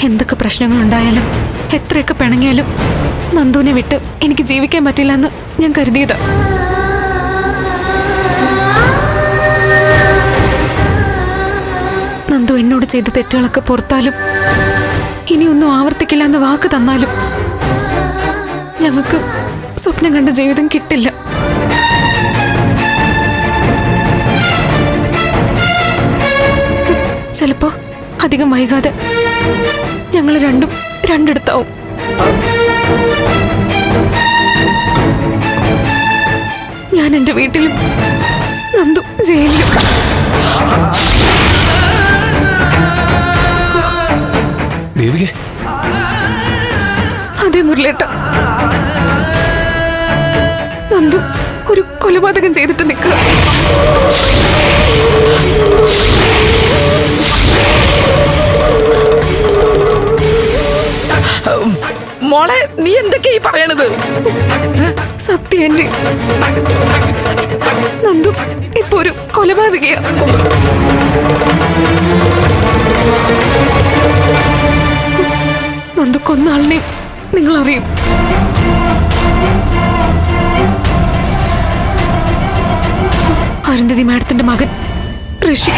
എന്തൊക്കെ പ്രശ്നങ്ങളുണ്ടായാലും എത്രയൊക്കെ പിണങ്ങിയാലും നന്ദുവിനെ വിട്ട് എനിക്ക് ജീവിക്കാൻ പറ്റില്ല എന്ന് ഞാൻ കരുതിയതാ. നന്ദു എന്നോട് ചെയ്ത തെറ്റുകളൊക്കെ പുറത്താലും ഇനിയൊന്നും ആവർത്തിക്കില്ല എന്ന് വാക്ക് തന്നാലും ഞങ്ങൾക്ക് സ്വപ്നം കണ്ട ജീവിതം കിട്ടില്ല. ചിലപ്പോ അധികം വൈകാതെ ഞങ്ങൾ രണ്ടിടത്താവും. ഞാൻ എന്റെ വീട്ടിലും നന്ദു ജയിലിലും. അതെ മുരളേട്ട, നന്ദു ഒരു കൊലപാതകം ചെയ്തിട്ട് നിൽക്കുക. മോളെ, നീ എന്തൊക്കെയാ പറയണത്? സത്യം, നന്ദു ഇപ്പൊ ഒരു കൊലപാതകയാ. നന്ദു കൊന്ന ആളിനെ നിങ്ങൾ അറിയും. അരുന്ധതി മാഡത്തിന്റെ മകൻ ഋഷി.